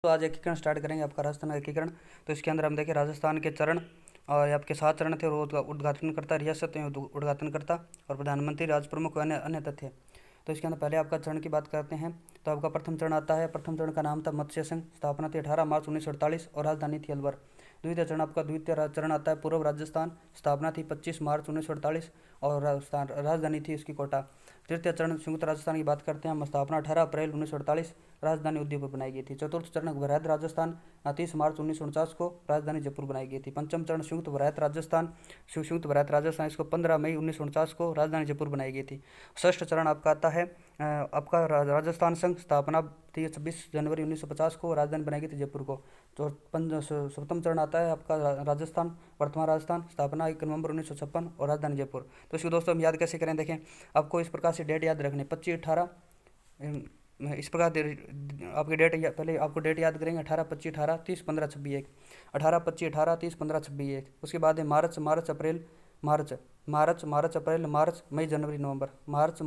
तो आज एकीकरण स्टार्ट करेंगे आपका राजस्थान का एकीकरण। तो इसके अंदर हम देखें राजस्थान के चरण और आपके 7 चरण थे। और उद्घाटनकर्ता रियासत उद्घाटनकर्ता और प्रधानमंत्री राज प्रमुख अन्य अन्य तथ्य। तो इसके अंदर पहले आपका चरण की बात करते हैं। तो आपका प्रथम चरण आता है। प्रथम चरण का नाम था मत्स्य संघ। स्थापना थी 18 मार्च 1948 और राजधानी थी अलवर। द्वितीय चरण आता है पूर्व राजस्थान। स्थापना थी 25 मार्च 1948 और राजधानी थी इसकी कोटा। तृतीय चरण संयुक्त राजस्थान की बात करते हैं हम। स्थापना 18 अप्रैल 1948, राजधानी उदयपुर बनाई गई थी। चतुर्थ चरण वृहद राजस्थान 30 मार्च 1949 को राजधानी जयपुर बनाई गई थी। पंचम चरण संयुक्त वृहद राजस्थान इसको 15 मई 1949 को राजधानी जयपुर बनाई गई थी। षष्ठ चरण आपका आता है आपका राजस्थान संघ। स्थापना थी 26 जनवरी 1950 को, राजधानी बनाई गई थी जयपुर को। तो सप्तम चरण आता है आपका राजस्थान, वर्तमान राजस्थान। स्थापना 1 नवंबर 1956 और राजधानी जयपुर। तो इसको दोस्तों हम याद कैसे करें, देखें आपको इस प्रकार से डेट याद रखनी 25-18 इस प्रकार आपकी डेट पहले आपको डेट याद करेंगे 18-25-18 30-15-26 1 18-25-18 30-15-26 1। उसके बाद है मार्च अप्रैल मार्च मई जनवरी नवंबर, मार्च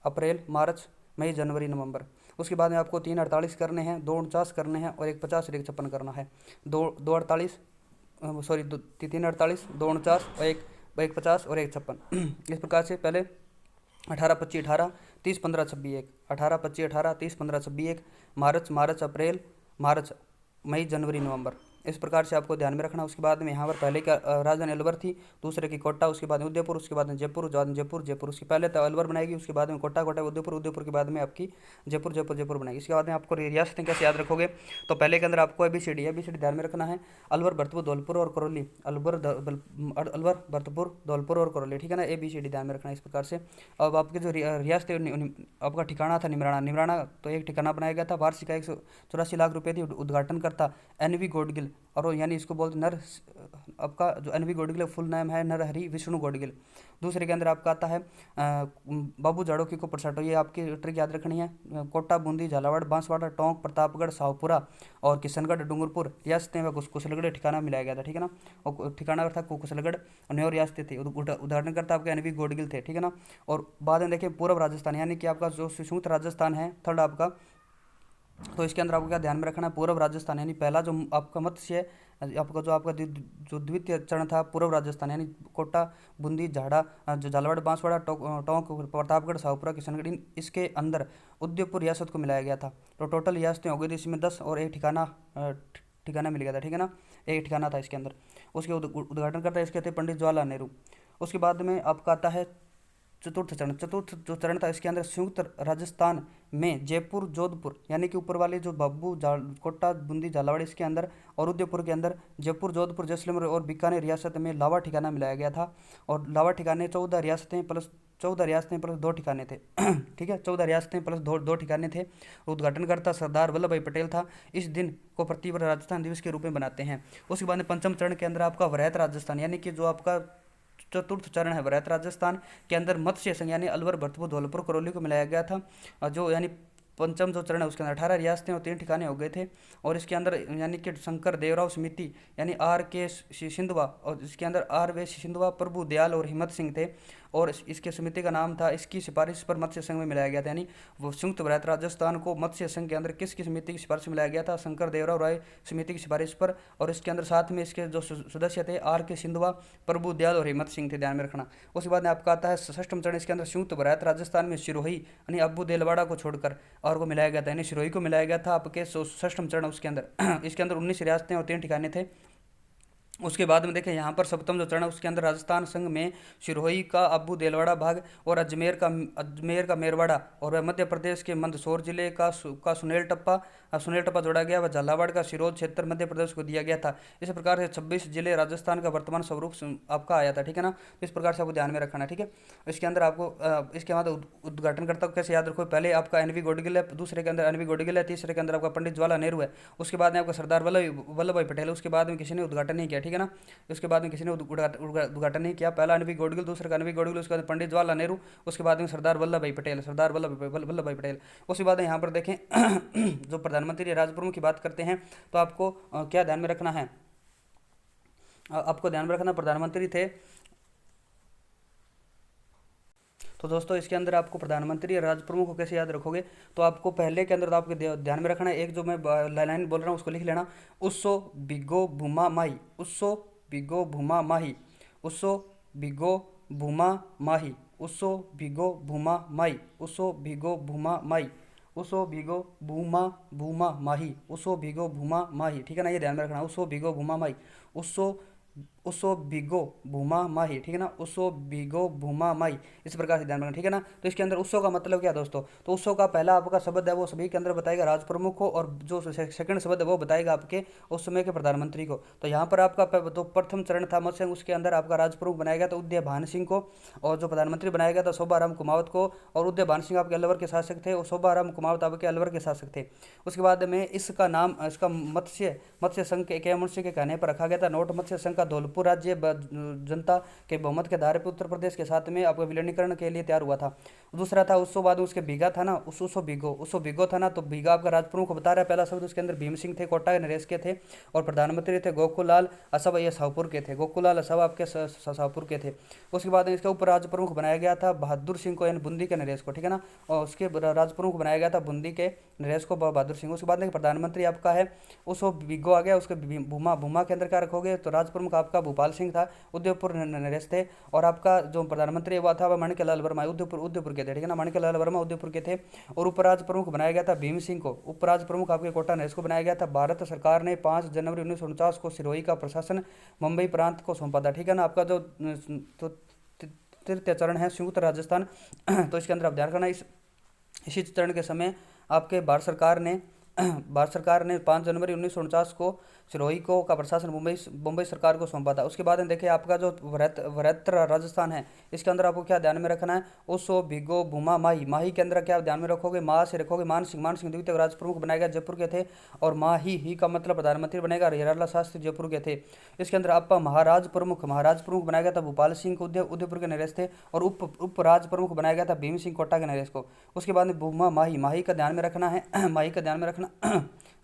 अप्रैल मार्च मई जनवरी नवंबर। उसके बाद में आपको 3 48 करने हैं, 2 49 करने हैं और 1 50 और 1 56 करना है। 2 48 सॉरी 3 48 2 49 और 1 50 और 1 56 इस प्रकार से पहले 18-25-18 30-15-26 1 18-25-18 30-15-26 1 मार्च अप्रैल मार्च मई जनवरी नवंबर। इस प्रकार से आपको ध्यान में रखना। उसके बाद में यहाँ पर पहले क्या राजधानी अलवर थी, दूसरे की कोटा, उसके बाद में उदयपुर, उसके बाद में जयपुर उसके पहले तो अलवर बनाएगी, उसके बाद में कोटा उदयपुर के बाद में आपकी जयपुर बनाएगी। इसके बाद में आपको रियासतें कैसे याद रखोगे, तो पहले के अंदर आपको ABCD ध्यान में रखना है। अलवर भरतपुर धौलपुर और करौली, अलवर भरतपुर धौलपुर और करौली, ठीक है ना। ABCD ध्यान में रखना इस प्रकार से। अब आपके जो रियासतें आपका ठिकाना था निमराना तो एक ठिकाना बनाया गया था। वार्षिक 184 लाख रुपए थी। उद्घाटनकर्ता NV गोडगिल, और यानी इसको बोलते आपका जो NV गोडगिल फुल नाम है नरहरि विष्णु गोडगिल। दूसरे के अंदर आपका आता है बाबू जाड़ोकी को परसाटो, ये आपकी ट्रिक याद रखनी है। कोटा बूंदी झालावाड़ बांसवाड़ा टोंक प्रतापगढ़ शाहपुरा और किशनगढ़ डूंगरपुर रियासतें व कुशलगढ़ ठिकाना मिलाया गया था, ठीक है ना। और ठिकाना था कुशलगढ़ और न्यू रियासतें थी। उदाहरणकर्ता आपके NV गोडगिल थे, ठीक है ना। और बाद में देखिए पूर्व राजस्थान, यानी कि आपका जो संयुक्त राजस्थान है थर्ड आपका, तो इसके अंदर आपको क्या ध्यान में रखना है, पूर्व राजस्थान यानी पहला जो आपका मत्स्य है, आपका जो द्वितीय चरण था पूर्व राजस्थान यानी कोटा बूंदी जो झालावाड़ बांसवाड़ा टोंक प्रतापगढ़ शाहपुरा किशनगढ़, इसके अंदर उदयपुर रियासत को मिलाया गया था। तो टोटल रियासतें हो गई थी इसमें 10 और एक ठिकाना मिल गया था, ठीक है ना। एक ठिकाना था इसके अंदर। उसके उद्घाटन करता है इसके थे पंडित जवाहरलाल नेहरू। उसके बाद में आपका आता है चतुर्थ जो चरण था, इसके अंदर संयुक्त राजस्थान में जयपुर जोधपुर यानी कि ऊपर वाले जो कोटा बूंदी झालावाड़ इसके अंदर और उदयपुर के अंदर जयपुर जोधपुर जैसलमेर और बीकानेर रियासत में लावा ठिकाना मिलाया गया था। और लावा ठिकाने 14 रियासतें प्लस 2 ठिकाने थे ठीक है, 14 रियासतें प्लस दो ठिकाने थे। उद्घाटनकर्ता सरदार वल्लभ भाई पटेल था। इस दिन को प्रतिवर्ष राजस्थान दिवस के रूप में बनाते हैं। उसके बाद में पंचम चरण के अंदर आपका वृहत राजस्थान यानी कि जो आपका चतुर्थ चरण है वृहत राजस्थान के अंदर मत्स्य संघ यानी अलवर भरतपुर धौलपुर करौली को मिलाया गया था। जो यानी पंचम जो चरण है उसके अंदर 18 रियासतें और 3 ठिकाने हो गए थे। और इसके अंदर यानी कि शंकर देवराव समिति यानी RK सिंधवा, और इसके अंदर RV सिंधवा, प्रभु दयाल और हिम्मत सिंह थे। और इसके समिति का नाम था, इसकी सिफारिश पर मत्स्य संघ में मिलाया गया था। यानी वो संयुक्त वृहत राजस्थान को मत्स्य संघ के अंदर किसकी समिति की सिफारिश में मिलाया गया था, शंकर देवराव राय समिति की सिफारिश पर। और इसके अंदर साथ में इसके जो सदस्य थे RK सिंधवा, प्रभु दयाल और हिम्मत सिंह थे, ध्यान में रखना। उसके बाद में आपका आता है षष्ठम चरण, इसके अंदर संयुक्त वृहत राजस्थान में सिरोही यानी अब्बू देलवाड़ा को छोड़कर और को मिलाया गया था, यानी सिरोही को मिलाया गया था आपके षष्ठम चरण उसके अंदर इसके अंदर 19 रियासतें और 3 ठिकाने थे। उसके बाद में देखें यहाँ पर सप्तम जो चरण है उसके अंदर राजस्थान संघ में सिरोही का अब्बू देलवाड़ा भाग और अजमेर का मेरवाड़ा और मध्य प्रदेश के मंदसौर जिले का सुनेल टप्पा जोड़ा गया व झालावाड़ का सिरोज क्षेत्र मध्य प्रदेश को दिया गया था। इस प्रकार से 26 जिले राजस्थान का वर्तमान स्वरूप आपका आया था, ठीक है ना। इस प्रकार से आपको ध्यान में रखना है, ठीक है। इसके अंदर आपको इसके बाद उद्घाटनकर्ता को कैसे याद रखो, पहले आपका NV गोडगिल है, दूसरे के अंदर NV गोडगिल है, तीसरे के अंदर आपका पंडित जवाहरलाल नेहरू है, उसके बाद में आपका सरदार वल्लभ भाई पटेल है, उसके बाद में किसी ने उद्घाटन नहीं किया, ठीक है ना। उसके बाद में किसी ने उद्घाटन नहीं किया, पहला NV गोडगिल, दूसरे का NV गोडगिल, उसके बाद पंडित जवाहरलाल नेहरू, उसके बाद में सरदार वल्लभ भाई पटेल। उसके बाद यहाँ पर देखें जो प्रधानमंत्री राज प्रमुख की बात करते हैं तो आपको क्या ध्यान में रखना है, आपको ध्यान में रखना प्रधानमंत्री थे तो दोस्तों इसके अंदर आपको प्रधानमंत्री और राज्य प्रमुख को कैसे याद रखोगे, तो आपको पहले के अंदर तो आपके ध्यान में रखना है, एक जो मैं लाइन बोल रहा हूँ उसको लिख लेना। उस्सो बिगो भूमा माही, उस्सो बिगो भूमा माही, उस्सो बिगो भूमा माही, उस्सो बिगो भूमा माही, उस्सो बिगो भूमा माही, उसो भिगो भूमा भूमा माही, उसो भिगो भूमा माही, ठीक है ना, ये ध्यान में रखना, उसो भिगो भूमा माही, उसो उसो भिगो भूमा माही, ठीक है ना, उसो भिगो भूमा माही, इस प्रकार से ध्यान रखना, ठीक है ना। तो इसके अंदर उत्सव का मतलब क्या है दोस्तों, तो उत्सव का पहला आपका शब्द है वो सभी के अंदर बताएगा राज प्रमुख को, और जो सेकंड शब्द है वो बताएगा आपके उस समय के प्रधानमंत्री को। तो यहाँ पर आपका तो प्रथम चरण था मत्स्य, उसके अंदर आपका राज प्रमुख बनाया गया था उदय भान सिंह को, और जो प्रधानमंत्री बनाया गया था शोभाराम कुमावत को, और उदय भान सिंह आपके अलवर के शासक थे और शोभाराम कुमावत आपके अलवर के शासक थे। उसके बाद में इसका नाम, इसका मत्स्य मत्स्य संघ के मनुष्य के कहने पर रखा गया था। नोट मत्स्य संघ का धौलपुर राज्य जनता के बहुमत के आधार पर उत्तर प्रदेश के साथ में आपका विलीनीकरण के लिए तैयार हुआ था। दूसरा था उसके बाद उसके बीघा था ना, उसो बिगो था ना, तो बीघा आपका राज प्रमुख बता रहा है पहला शब्द, उसके अंदर भीम सिंह थे, कोटा के नरेश के थे, और प्रधानमंत्री थे गोकुल लाल असब, ये शाहपुर के थे, गोकुल लाल असब आपके शाहपुर के थे। उसके बाद इसका उप राज प्रमुख बनाया गया था बहादुर सिंह को, यानी बूंदी के नरेश को, ठीक है ना, और उसके राज प्रमुख बनाया गया था बूंदी के नरेश को बहादुर सिंह। उसके बाद प्रधानमंत्री आपका है उसो बिगो आ गया, उसके भूमा भूमा के अंदर क्या रखोगे, तो राज प्रमुख आपका भोपाल सिंह था, उदयपुर नरेश थे, और आपका जो प्रधानमंत्री हुआ था वह माणिक्यलाल वर्मा उदयपुर के थे, ठीक है ना, माणिक्यलाल वर्मा उदयपुर के थे। और उपराज प्रमुख बनाया गया था भीम सिंह को, उपराज प्रमुख आपके कोटा नरेश को बनाया गया था। भारत सरकार ने 5 जनवरी 1949 को सिरोही का प्रशासन मुंबई प्रांत को सौंपा था, ठीक है ना। आपका जो तो तृतीय चरण है संयुक्त राजस्थान तो इसके अंदर आप ध्यान रखना, इसी चरण के समय आपके भारत सरकार ने 5 जनवरी 1949 को सिरोही को का प्रशासन मुंबई सरकार को सौंपा था। उसके बाद में देखिए आपका जो वृहत्तर राजस्थान है, इसके अंदर आपको क्या ध्यान में रखना है, उसो भिगो भूमा माही, माही के अंदर क्या ध्यान में रखोगे, माँ से रखोगे मान सिंह द्वितीय राज प्रमुख बनाया गया, जयपुर के थे, और माही ही का मतलब प्रधानमंत्री बनेगा, हीरालाल शास्त्री जयपुर के थे। इसके अंदर आपका महाराज प्रमुख बनाया गया था भोपाल सिंह को, उदयपुर के नरेश थे, और उप राज प्रमुख बनाया गया था भीम सिंह कोटा के नरेश को। उसके बाद में भूमा माही का ध्यान में रखना है माही का ध्यान में रखना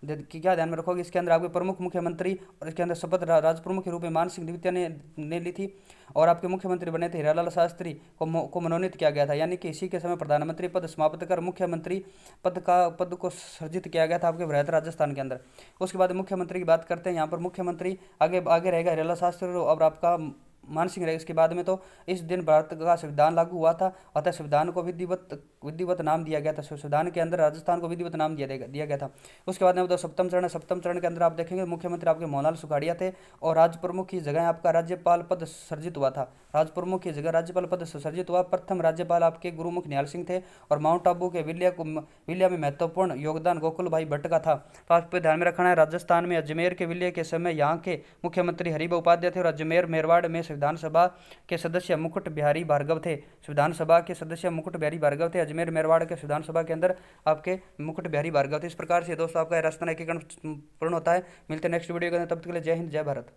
कि क्या ध्यान में रखोगे, इसके अंदर आपके प्रमुख मुख्यमंत्री, और इसके अंदर शपथ राज प्रमुख के रूप में मान सिंह द्वितीय ने ली थी, और आपके मुख्यमंत्री बने थे हीरालाल शास्त्री को मनोनीत किया गया था, यानी कि इसी के समय प्रधानमंत्री पद समाप्त कर मुख्यमंत्री पद को सृजित किया गया था आपके वृहत राजस्थान के अंदर। उसके बाद मुख्यमंत्री की बात करते हैं, यहाँ पर मुख्यमंत्री आगे आगे रहेगा हीरालाल शास्त्री और आपका मान सिंह रहेगा। इसके बाद में तो इस दिन भारत का संविधान लागू हुआ था, अतः संविधान को विधिवत नाम दिया गया था, संविधान के अंदर राजस्थान को विधिवत नाम दिया गया था। उसके बाद में तो सप्तम चरण के अंदर आप देखेंगे मुख्यमंत्री आपके मोहनलाल सुखाड़िया थे, और राज प्रमुख की जगह आपका राज्यपाल पद सर्जित हुआ था, राज प्रमुख की जगह राज्यपाल पद सर्जित हुआ। प्रथम राज्यपाल आपके गुरुमुख निहाल सिंह थे, और माउंट आबू के विलिया में महत्वपूर्ण योगदान गोकुल भाई भट्ट का था। तो आप पे ध्यान में रखना है, राजस्थान में अजमेर के विलय के समय यहाँ के मुख्यमंत्री हरिभाई उपाध्याय थे, और अजमेर मेरवाड़ में संविधान सभा के सदस्य मुकुट बिहारी भार्गव थे, संविधान सभा के सदस्य मुकुट बिहारी भार्गव थे, अजमेर मेरवाड़ के संविधान सभा के अंदर आपके मुकुट बिहारी भार्गव थे। इस प्रकार से दोस्तों आपका राजस्थान एकीकरण पूर्ण होता है। मिलते हैं नेक्स्ट वीडियो के अंदर, तब तक के लिए जय हिंद जय भारत।